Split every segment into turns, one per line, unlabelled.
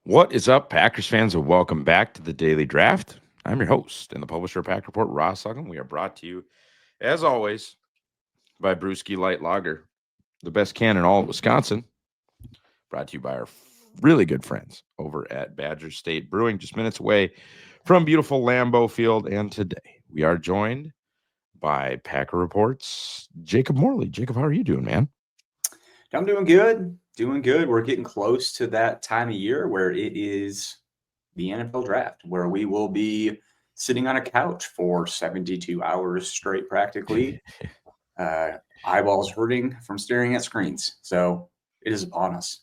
What is up, Packers fans, and welcome back to the Daily Draft. I'm your host and the publisher of Pack Report, Ross Uglem. We are brought to you, as always, by Brewski Light Lager, the best can in all of Wisconsin. Brought to you by our really good friends over at Badger State Brewing, just minutes away from beautiful Lambeau Field. And today we are joined by Packer Report's Jacob Morley. Jacob, how are you doing, man?
I'm doing good. Doing good. We're getting close to that time of year where it is the NFL draft, where we will be sitting on a couch for 72 hours straight, practically. Eyeballs hurting from staring at screens. So it is upon us.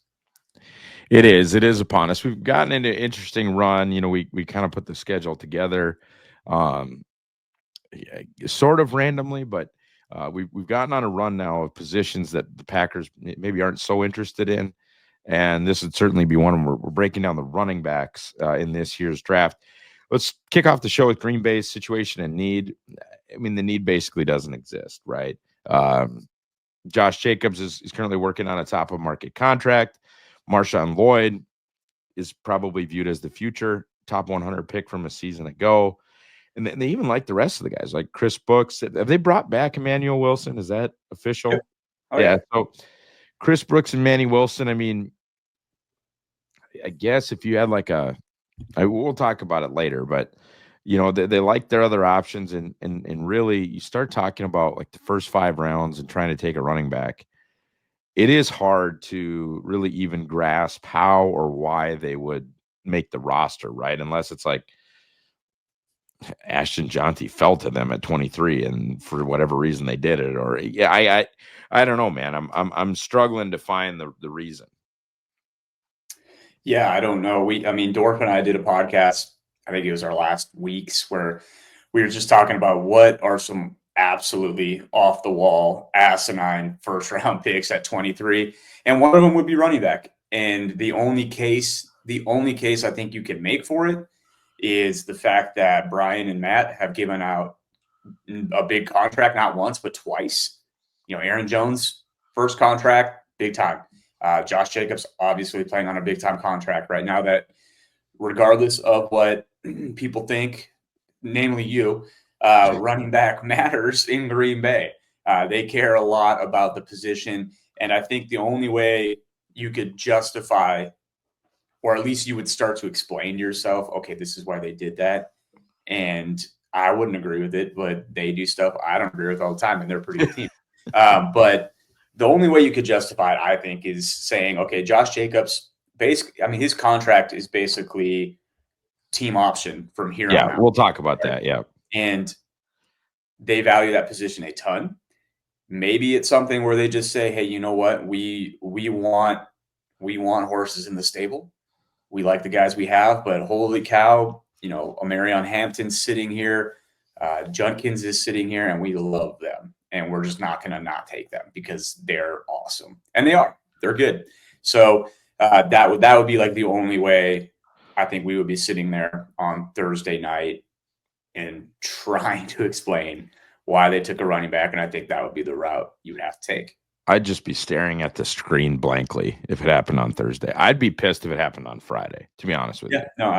It is. It is upon us. We've gotten into an interesting run. We kind of put the schedule together, um, sort of randomly, but we've gotten on a run now of positions that the Packers maybe aren't so interested in, and this would certainly be one of them. We're breaking down the running backs in this year's draft. Let's kick off the show with Green Bay's situation and need. I mean, the need basically doesn't exist, right? Josh Jacobs is currently working on a top of market contract. Marshawn Lloyd is probably viewed as the future top 100 pick from a season ago. And they even like the rest of the guys, like Chris Brooks. Have they brought back Emmanuel Wilson? Is that
Yep.
official?
Oh,
Yeah.
yeah.
So Chris Brooks and Manny Wilson. I mean, I guess if you had we'll talk about it later, but they like their other options, and really you start talking about like the first 5 rounds and trying to take a running back. It is hard to really even grasp how or why they would make the roster, right? Unless it's like Ashton Jonty fell to them at 23, and for whatever reason they did it. Or yeah, I don't know, man. I'm struggling to find the reason.
Yeah, I don't know. Dorf and I did a podcast, I think it was our last weeks, where we were just talking about what are some absolutely off the wall, asinine first round picks at 23. And one of them would be running back. And the only case I think you can make for it is the fact that Brian and Matt have given out a big contract, not once, but twice. Aaron Jones, first contract, big time. Josh Jacobs, obviously playing on a big time contract right now that, regardless of what people think, namely you, running back matters in Green Bay. They care a lot about the position. And I think the only way you could justify, or at least you would start to explain to yourself, okay, this is why they did that. And I wouldn't agree with it, but they do stuff I don't agree with all the time, and they're a pretty good team. But the only way you could justify it, I think, is saying, okay, Josh Jacobs, his contract is basically team option from here
Yeah,
on out.
we'll talk about that. Yeah.
And they value that position a ton. Maybe it's something where they just say, hey, you know what? We want horses in the stable. We like the guys we have, but holy cow, Amarion Hampton's sitting here, Judkins is sitting here, and we love them. And we're just not going to not take them because they're awesome. And they are. They're good. So that would be like the only way I think we would be sitting there on Thursday night and trying to explain why they took a running back. And I think that would be the route you would have to take.
I'd just be staring at the screen blankly if it happened on Thursday. I'd be pissed if it happened on Friday, to be honest with you.
Yeah, no,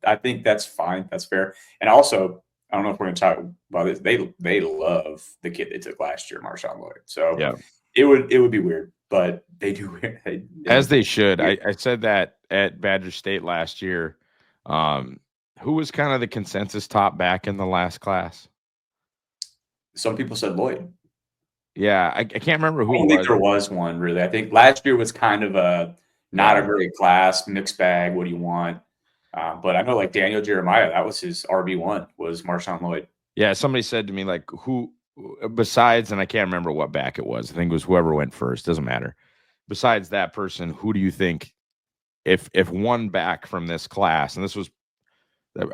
I think that's fine. That's fair. And also, I don't know if we're going to talk about this. They love the kid they took last year, Marshawn Lloyd. So
Yeah.
it would be weird, but they do.
As they should. I said that at Badger State last year. Who was kind of the consensus top back in the last class?
Some people said Lloyd.
Yeah, I can't remember
I
who
don't
it
think
was.
there was one really. I think last year was kind of not a
Yeah.
great class, mixed bag. What do you want? But I know like Daniel Jeremiah, that was his RB1 was Marshawn Lloyd.
Yeah, somebody said to me, like, who besides, and I can't remember what back it was. I think it was whoever went first. Doesn't matter. Besides that person, who do you think, if one back from this class, and this was,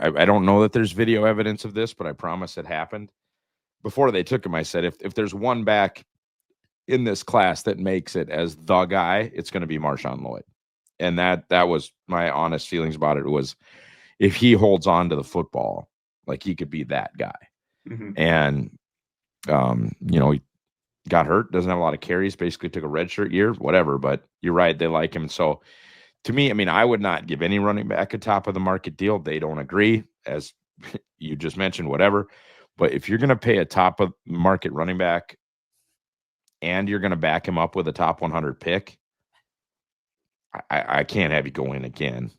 I don't know that there's video evidence of this, but I promise it happened. Before they took him, I said, if there's one back in this class that makes it as the guy, it's going to be Marshawn Lloyd. And that was my honest feelings about it, was if he holds on to the football, like he could be that guy.
Mm-hmm.
And he got hurt, doesn't have a lot of carries, basically took a redshirt year, whatever. But you're right, they like him. So to me, I mean, I would not give any running back a top of the market deal. They don't agree, as you just mentioned, whatever. But if you're going to pay a top of market running back and you're going to back him up with a top 100 pick, I can't have you go in again.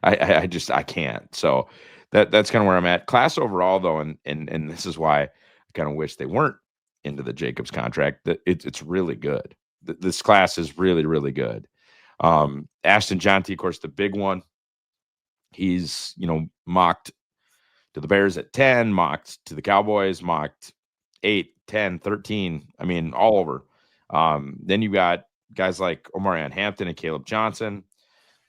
I can't. So that's kind of where I'm at. Class overall, though, and this is why I kind of wish they weren't into the Jacobs contract. That it's really good. This class is really, really good. Ashton Jonty, of course, the big one. He's mocked to the Bears at 10, mocked to the Cowboys, mocked 8, 10, 13. I mean, all over. Then you got guys like Omarion Hampton and Caleb Johnson,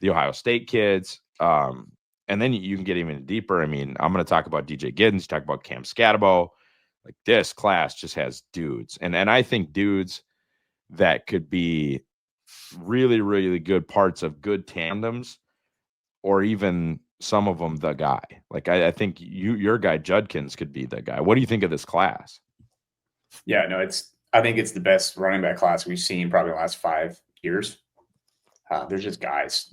the Ohio State kids. And then you can get even deeper. I mean, I'm going to talk about DJ Giddens, talk about Cam Scatabo. Like, this class just has dudes. And I think dudes that could be really, really good parts of good tandems, or even some of them the guy. Like, I think your guy Judkins could be the guy. What do you think of this class?
Yeah, no, I think it's the best running back class we've seen probably the last 5 years. They're just guys.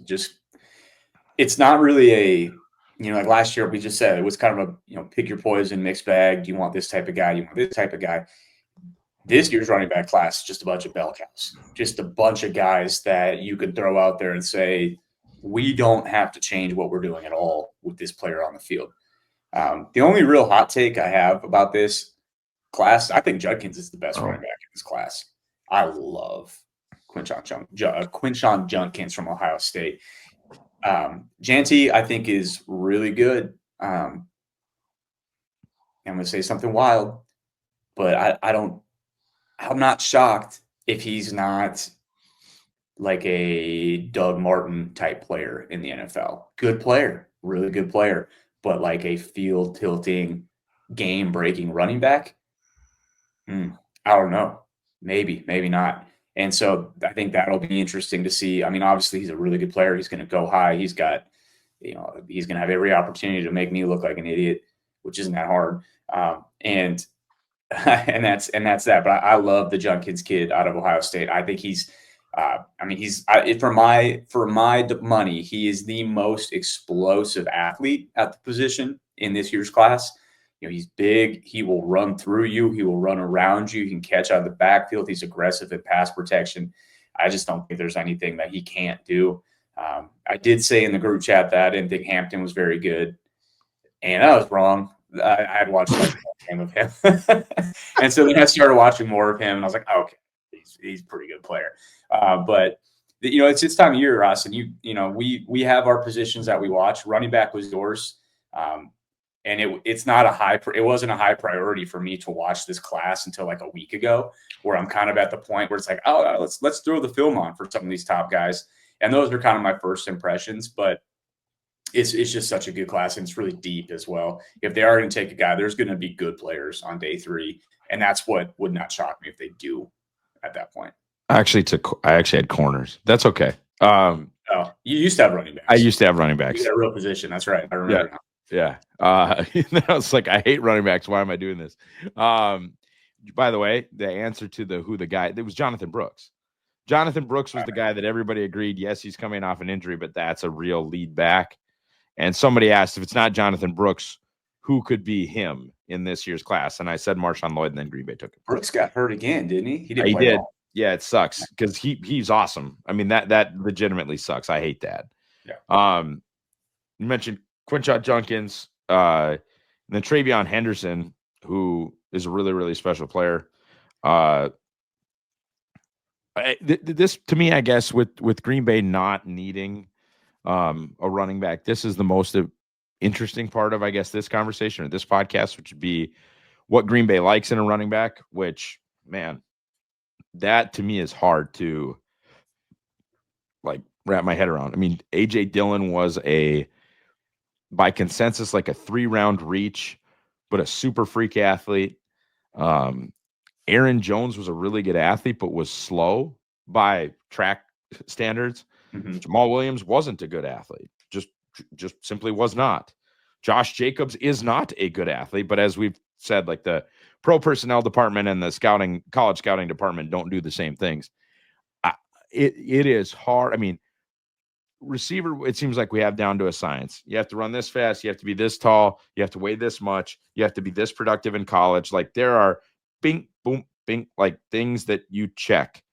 It's not really like last year we just said it was kind of a pick your poison mixed bag. Do you want this type of guy? Do you want this type of guy? This year's running back class is just a bunch of bell cows, just a bunch of guys that you could throw out there and say, we don't have to change what we're doing at all with this player on the field. The only real hot take I have about this class, I think Judkins is the best running back in this class. I love Quinshon Judkins from Ohio State. Janty, I think, is really good. I'm going to say something wild, but I'm not shocked if he's not like a Doug Martin type player in the NFL. Good player, really good player, but like a field tilting, game breaking running back. I don't know. Maybe not. And so I think that'll be interesting to see. I mean, obviously he's a really good player. He's going to go high. He's got, he's going to have every opportunity to make me look like an idiot, which isn't that hard. And that's that. But I love the Judkins kid out of Ohio State. I think he's for my money, he is the most explosive athlete at the position in this year's class. He's big. He will run through you. He will run around you. He can catch out of the backfield. He's aggressive at pass protection. I just don't think there's anything that he can't do. I did say in the group chat that I didn't think Hampton was very good, and I was wrong. I had watched like a game of him, and so then I started watching more of him, and I was like, okay, he's a pretty good player. But it's this time of year, Ross, and we have our positions that we watch. Running back was yours. And it wasn't a high priority for me to watch this class until like a week ago, where I'm kind of at the point where it's like, oh, let's throw the film on for some of these top guys. And those are kind of my first impressions, but it's just such a good class, and it's really deep as well. If they are going to take a guy, there's going to be good players on day 3. And that's what would not shock me if they do at that point.
I actually had corners. That's okay.
You used to have running backs.
I used to have running backs.
You had a real position. That's right. I remember now.
Yeah. I was like, I hate running backs. Why am I doing this? By the way, the answer to who the guy, it was Jonathan Brooks. Jonathan Brooks was the guy that everybody agreed, yes, he's coming off an injury, but that's a real lead back. And somebody asked, if it's not Jonathan Brooks, who could be him in this year's class? And I said Marshawn Lloyd, and then Green Bay took him.
Brooks got hurt again, didn't he?
He did. Yeah, it sucks because he's awesome. I mean, that legitimately sucks. I hate that.
Yeah.
You mentioned Quinshon Judkins, and then Travion Henderson, who is a really, really special player. This to me, I guess, with Green Bay not needing a running back, this is the most interesting part of, I guess, this conversation or this podcast, which would be what Green Bay likes in a running back, which, man, that to me is hard to like wrap my head around. I mean, AJ Dillon was by consensus, like a 3-round reach, but a super freak athlete. Aaron Jones was a really good athlete, but was slow by track standards.
Mm-hmm.
Jamal Williams wasn't a good athlete, just simply was not. Josh Jacobs is not a good athlete, but as we've said, like the pro personnel department and the college scouting department don't do the same things. It is hard. I mean, receiver, it seems like we have down to a science. You have to run this fast. You have to be this tall. You have to weigh this much. You have to be this productive in college. Like there are bing, boom, bing, like things that you check.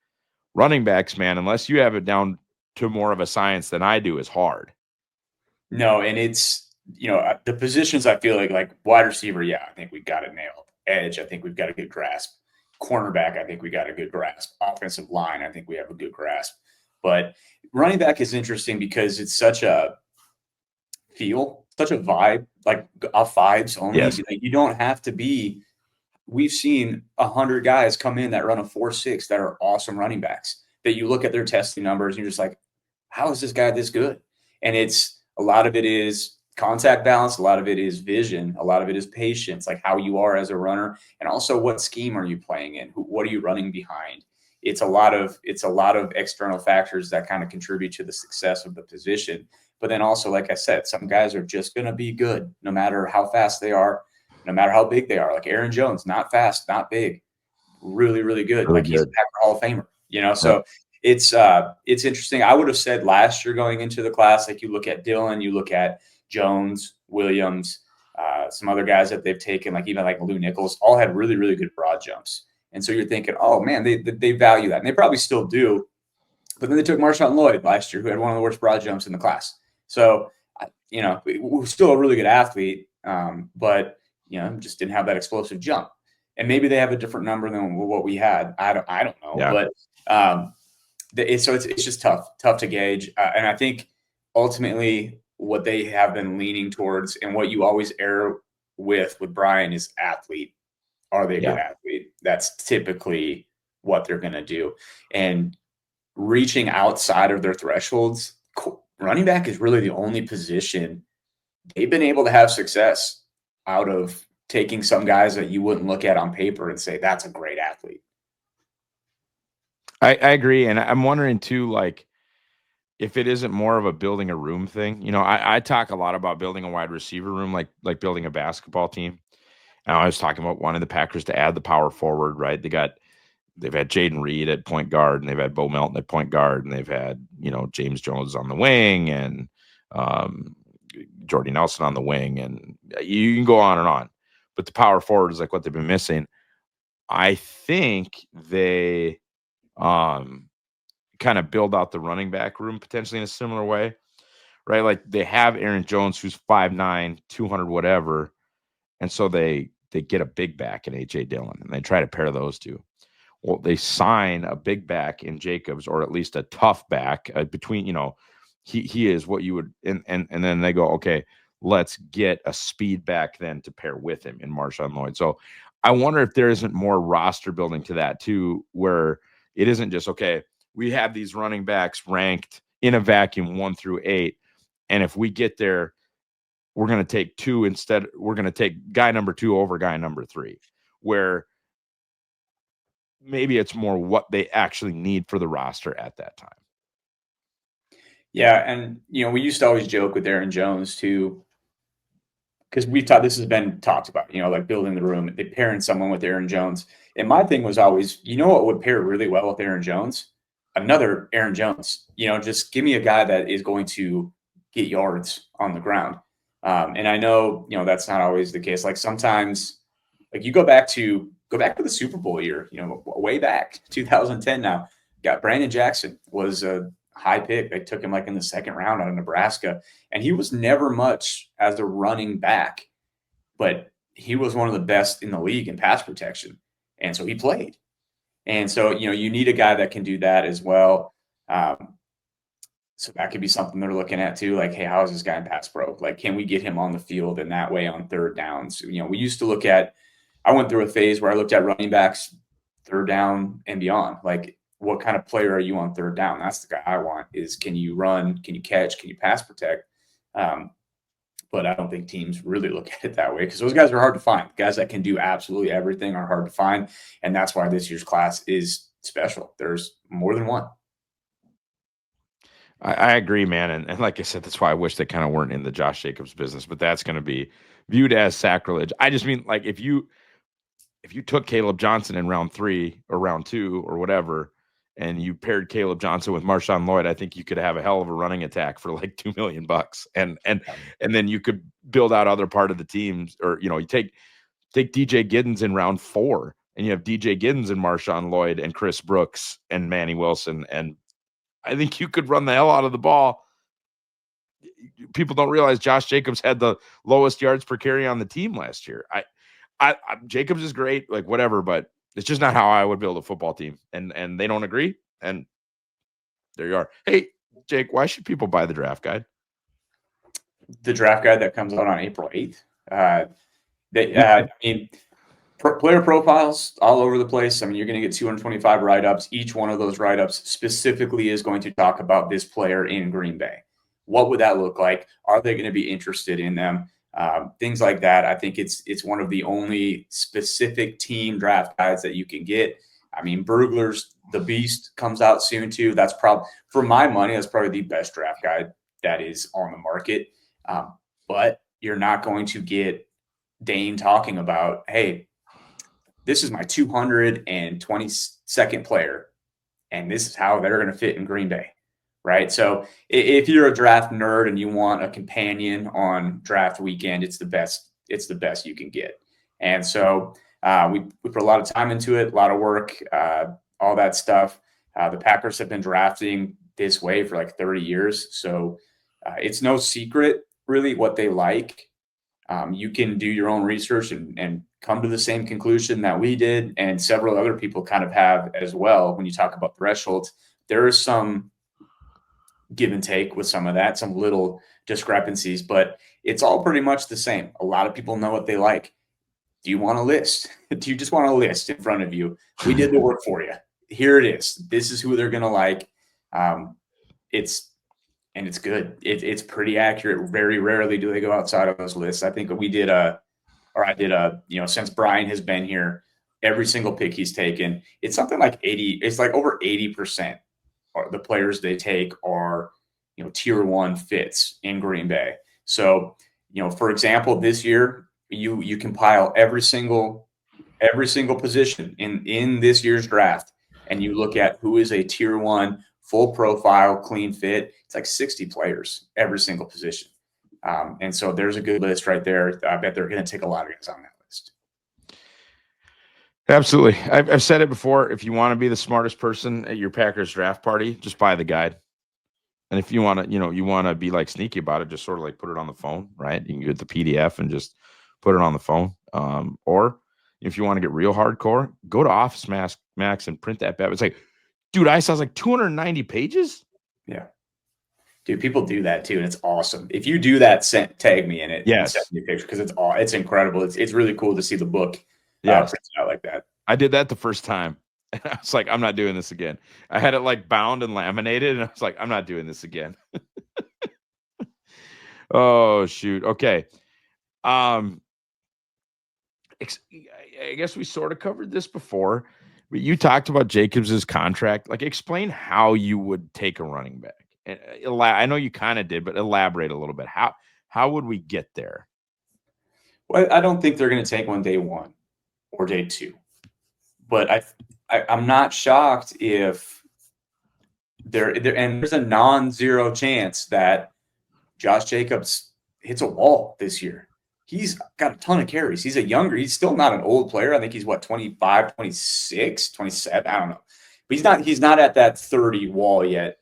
Running backs, man, unless you have it down to more of a science than I do, is hard.
No, and it's, the positions I feel like wide receiver, yeah, I think we've got it nailed. Edge, I think we've got a good grasp. Cornerback, I think we got a good grasp. Offensive line, I think we have a good grasp. But running back is interesting because it's such a feel, such a vibe, like vibes only.
Yes.
Like, you don't have to be. We've seen 100 guys come in that run a 4.6 that are awesome running backs. That you look at their testing numbers and you're just like, how is this guy this good? And it's a lot of it is contact balance, a lot of it is vision, a lot of it is patience, like how you are as a runner, and also what scheme are you playing in? What are you running behind? It's a lot of external factors that kind of contribute to the success of the position. But then also, like I said, some guys are just going to be good no matter how fast they are, no matter how big they are. Like Aaron Jones, not fast, not big, really, really good.
Really
Like he's a
good.
Packer Hall of Famer,
Yep.
So it's interesting. I would have said last year going into the class, like you look at Dillon, you look at Jones, Williams, some other guys that they've taken, like even like Lou Nichols, all had really, really good broad jumps. And so you're thinking, oh man, they value that, and they probably still do. But then they took Marshawn Lloyd last year, who had one of the worst broad jumps in the class. So we're still a really good athlete, but just didn't have that explosive jump. And maybe they have a different number than what we had. I don't know,
Yeah.
but it's just tough to gauge. And I think ultimately what they have been leaning towards, and what you always err with Brian, is athlete. Are they a good athlete? That's typically what they're going to do. And reaching outside of their thresholds, running back is really the only position they've been able to have success out of taking some guys that you wouldn't look at on paper and say, that's a great athlete.
I agree. And I'm wondering too, like, if it isn't more of a building a room thing. I talk a lot about building a wide receiver room, like building a basketball team. And I was talking about wanting the Packers to add the power forward, right? They've had Jaden Reed at point guard, and they've had Bo Melton at point guard, and they've had, James Jones on the wing, and Jordy Nelson on the wing, and you can go on and on. But the power forward is like what they've been missing. I think they kind of build out the running back room potentially in a similar way, right? Like they have Aaron Jones, who's 5'9", 200 whatever, and so they get a big back in A.J. Dillon, and they try to pair those two. Well, they sign a big back in Jacobs, or at least a tough back between, he is what you would, and then they go, okay, let's get a speed back then to pair with him in Marshawn Lloyd. So I wonder if there isn't more roster building to that too, where it isn't just, okay, we have these running backs ranked in a vacuum 1 through 8. And if we get there, we're going to take 2 instead. We're going to take guy number 2 over guy number 3, where maybe it's more what they actually need for the roster at that time.
Yeah. And, we used to always joke with Aaron Jones too, because this has been talked about, like building the room, they pairing someone with Aaron Jones. And my thing was always, what would pair really well with Aaron Jones? Another Aaron Jones. Just give me a guy that is going to get yards on the ground. And I know, that's not always the case. Like sometimes, like you go back to the Super Bowl year, way back 2010. Now, got Brandon Jackson was a high pick. They took him like in the second round out of Nebraska, and he was never much as a running back, but he was one of the best in the league in pass protection, and so he played. And so you need a guy that can do that as well. So that could be something they're looking at too. Like, hey, how is this guy in pass pro? Like, can we get him on the field in that way on third downs? We used to look at. I went through a phase where I looked at running backs third down and beyond. Like, what kind of player are you on third down? That's the guy I want. Is can you run? Can you catch? Can you pass protect? But I don't think teams really look at it that way, because those guys are hard to find. Guys that can do absolutely everything are hard to find, and that's why this year's class is special. There's more than one.
I agree, man. And like I said, that's why I wish they kind of weren't in the Josh Jacobs business, but that's going to be viewed as sacrilege. I just mean, like, if you took Caleb Johnson in round 3 or round 2 or whatever, and you paired Caleb Johnson with Marshawn Lloyd, I think you could have a hell of a running attack for like $2 million. And then you could build out other part of the teams, or you take DJ Giddens in round 4, and you have DJ Giddens and Marshawn Lloyd and Chris Brooks and Manny Wilson, and I think you could run the hell out of the ball. People don't realize Josh Jacobs had the lowest yards per carry on the team last year. Jacobs is great, like whatever, but it's just not how I would build a football team. And they don't agree. And there you are. Hey, Jake, why should people buy the draft guide?
The draft guide that comes out on April 8th. Player profiles all over the place. I mean, you're going to get 225 write-ups. Each one of those write-ups specifically is going to talk about this player in Green Bay. What would that look like? Are they going to be interested in them? Things like that. I think it's one of the only specific team draft guides that you can get. I mean, Burglar's The Beast comes out soon too. That's probably, for my money, that's probably the best draft guide that is on the market. But you're not going to get Dane talking about, hey, this is my 222nd player, and this is how they're going to fit in Green Bay. Right. So if you're a draft nerd and you want a companion on draft weekend, it's the best you can get. And so we put a lot of time into it, a lot of work, all that stuff. The Packers have been drafting this way for like 30 years. So it's no secret really what they like. You can do your own research and come to the same conclusion that we did, and several other people kind of have as well. When you talk about thresholds, there is some give and take with some of that, some little discrepancies, but it's all pretty much the same. A lot of people know what they like. Do you want a list? Do you just want a list in front of you? We did the work for you. Here it is. This is who they're going to like. It's good. It's pretty accurate. Very rarely do they go outside of those lists. I think I did since Brian has been here, every single pick he's taken, it's something like 80. It's like over 80%. The players they take are, tier 1 fits in Green Bay. So, for example, this year you compile every single position in this year's draft, and you look at who is a tier 1 full profile, clean fit. It's like 60 players, every single position. And so there's a good list right there. I bet they're going to take a lot of guys on that list.
Absolutely. I've said it before. If you want to be the smartest person at your Packers draft party, just buy the guide. And if you want to, you want to be like sneaky about it, just sort of like put it on the phone, right? You can get the PDF and just put it on the phone. Or if you want to get real hardcore, go to Office Max and print that bad. It's like, dude, I saw like 290 pages.
Yeah. Dude, people do that too, and it's awesome. If you do that, tag me in it.
Yes.
And send me a picture, because it's incredible. It's really cool to see the book.
Yes.
Printed out like that.
I did that the first time. And I was like, I'm not doing this again. I had it like bound and laminated, and I was like, I'm not doing this again. Oh, shoot. Okay. I guess we sort of covered this before, but you talked about Jacobs's contract. Like, explain how you would take a running back. And I know you kind of did, but elaborate a little bit. How would we get there?
Well, I don't think they're going to take one day 1 or day 2, but I'm not shocked if there's a non-zero chance that Josh Jacobs hits a wall this year. He's got a ton of carries. He's still not an old player. I think he's 25, 26, 27. I don't know, but he's not at that 30 wall yet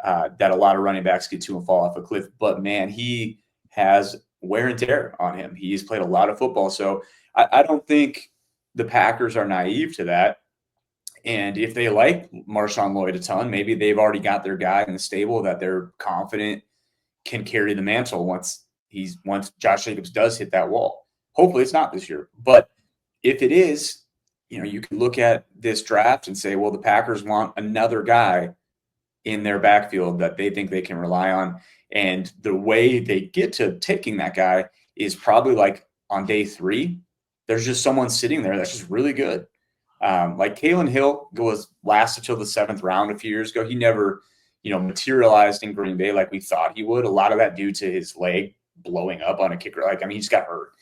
that a lot of running backs get to and fall off a cliff. But man, he has wear and tear on him. He's played a lot of football. So I don't think the Packers are naive to that. And if they like Marshawn Lloyd a ton, maybe they've already got their guy in the stable that they're confident can carry the mantle once Josh Jacobs does hit that wall. Hopefully it's not this year. But if it is, you can look at this draft and say, well, the Packers want another guy in their backfield that they think they can rely on. And the way they get to taking that guy is probably like on day 3, there's just someone sitting there that's just really good. Like Kalen Hill lasted until the 7th round a few years ago. He never, materialized in Green Bay like we thought he would. A lot of that due to his leg blowing up on a kicker. He just got hurt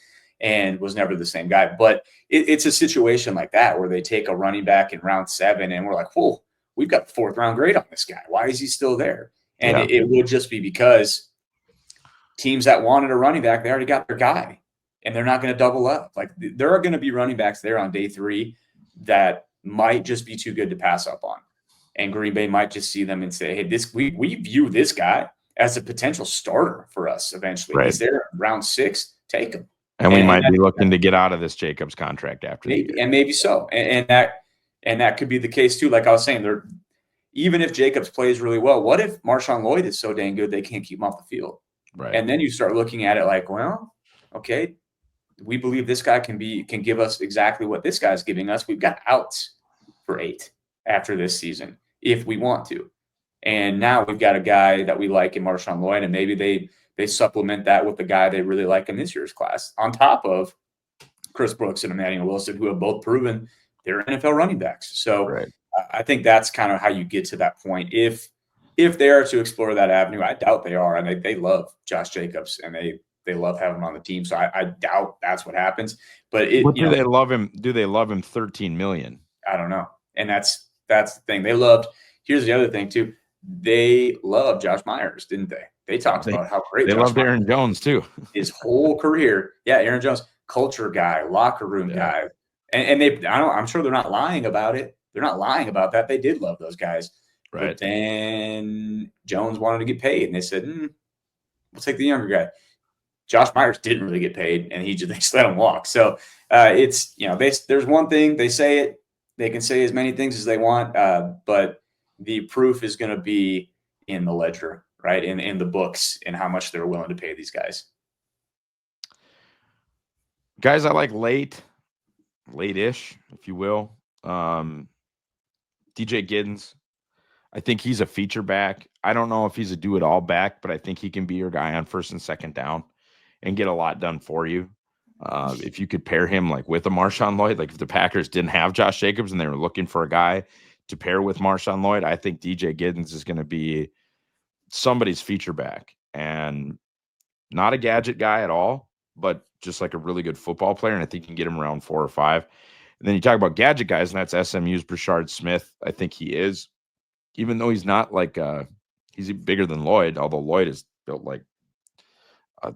and was never the same guy. But it's a situation like that where they take a running back in round 7 and we're like, whoa, we've got the 4th round grade on this guy. Why is he still there? And
Yeah.
it would just be because teams that wanted a running back, they already got their guy, and they're not going to double up. Like, there are going to be running backs there on day 3 that might just be too good to pass up on. And Green Bay might just see them and say, hey, we view this guy as a potential starter for us eventually.
Right.
He's there round 6, take him.
And we might be looking to get out of this Jacobs contract after
maybe,
the year.
and maybe so. And that could be the case too. Like I was saying, even if Jacobs plays really well, what if Marshawn Lloyd is so dang good they can't keep him off the field?
Right.
And then you start looking at it like, well, okay, we believe this guy can give us exactly what this guy's giving us. We've got outs for 8 after this season if we want to. And now we've got a guy that we like in Marshawn Lloyd, and maybe they supplement that with the guy they really like in this year's class, on top of Chris Brooks and Emmanuel Wilson, who have both proven they're NFL running backs. So
right.
I think that's kind of how you get to that point. If they are to explore that avenue, I doubt they are. And they love Josh Jacobs, and they love having him on the team. So I doubt that's what happens. But
do they love him? Do they love him $13 million?
I don't know. And that's the thing. They loved. Here's the other thing too. They loved Josh Myers, didn't they? They talked about how great
they
Josh
loved
Myers
Aaron Jones too.
His whole career. Yeah, Aaron Jones, culture guy, locker room guy. And I'm sure they're not lying about it. They're not lying about that. They did love those guys. Right. But then Jones wanted to get paid, and they said, we'll take the younger guy. Josh Myers didn't really get paid, and they just let him walk. So it's, there's one thing, they say it, they can say as many things as they want, but the proof is going to be in the ledger, right? In the books, and how much they're willing to pay these guys.
Guys I like late-ish, if you will. DJ Giddens. I think he's a feature back. I don't know if he's a do-it-all back, but I think he can be your guy on 1st and 2nd down and get a lot done for you. If you could pair him like with a Marshawn Lloyd, like if the Packers didn't have Josh Jacobs and they were looking for a guy to pair with Marshawn Lloyd, I think DJ Giddens is going to be somebody's feature back, and not a gadget guy at all, but just like a really good football player. And I think you can get him around 4 or 5. And then you talk about gadget guys, and that's SMU's Brashard Smith. I think he is, even though he's not like he's bigger than Lloyd, although Lloyd is built like a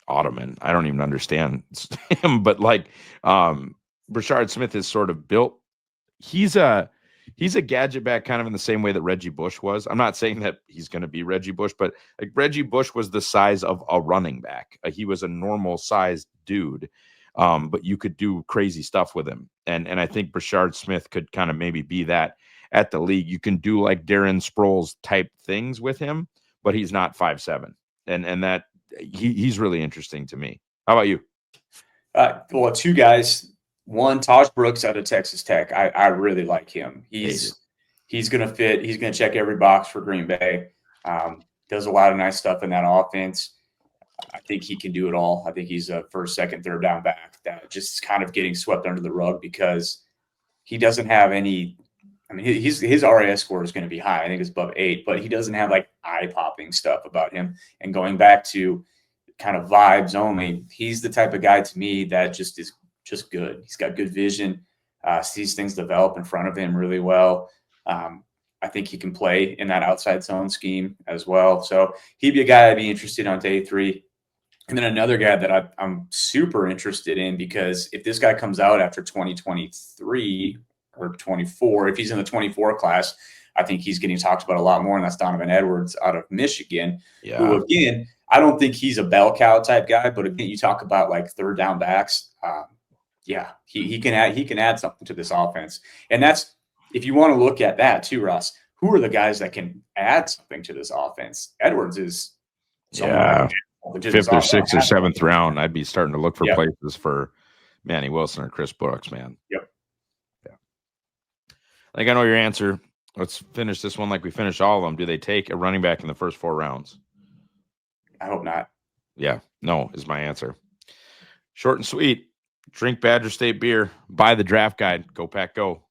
ottoman. I don't even understand him, but like Brashard Smith is sort of built. He's a gadget back kind of in the same way that Reggie Bush was. I'm not saying that he's going to be Reggie Bush, but like Reggie Bush was the size of a running back. He was a normal sized dude, but you could do crazy stuff with him. And I think Brashard Smith could kind of maybe be that at the league. You can do like Darren Sproles type things with him, but he's not 5'7", and that he's really interesting to me. How about you?
Well, 2 guys. One, Taj Brooks out of Texas Tech. I really like him. He's going to fit. He's going to check every box for Green Bay. Does a lot of nice stuff in that offense. I think he can do it all. I think he's a 1st, 2nd, 3rd down back that just kind of getting swept under the rug because he doesn't have any. I mean, his RAS score is going to be high. I think it's above 8, but he doesn't have like eye-popping stuff about him. And going back to kind of vibes only, he's the type of guy to me that just is just good. He's got good vision, sees things develop in front of him really well. I think he can play in that outside zone scheme as well. So he'd be a guy I'd be interested in on day 3. And then another guy that I'm super interested in, because if this guy comes out after 2023 or 24, if he's in the 24 class, I think he's getting talked about a lot more, and that's Donovan Edwards out of Michigan, who, again, I don't think he's a bell cow type guy, but again, you talk about like 3rd down backs. He can add something to this offense. And that's, if you want to look at that too, Ross, who are the guys that can add something to this offense? Edwards is
someone 5th or 6th or 7th round. I'd be starting to look for places for Manny Wilson or Chris Brooks, man.
Yep.
Yeah. I think I know your answer. Let's finish this one like we finished all of them. Do they take a running back in the first 4 rounds?
I hope not.
Yeah, no is my answer. Short and sweet. Drink Badger State beer. Buy the draft guide. Go Pack Go.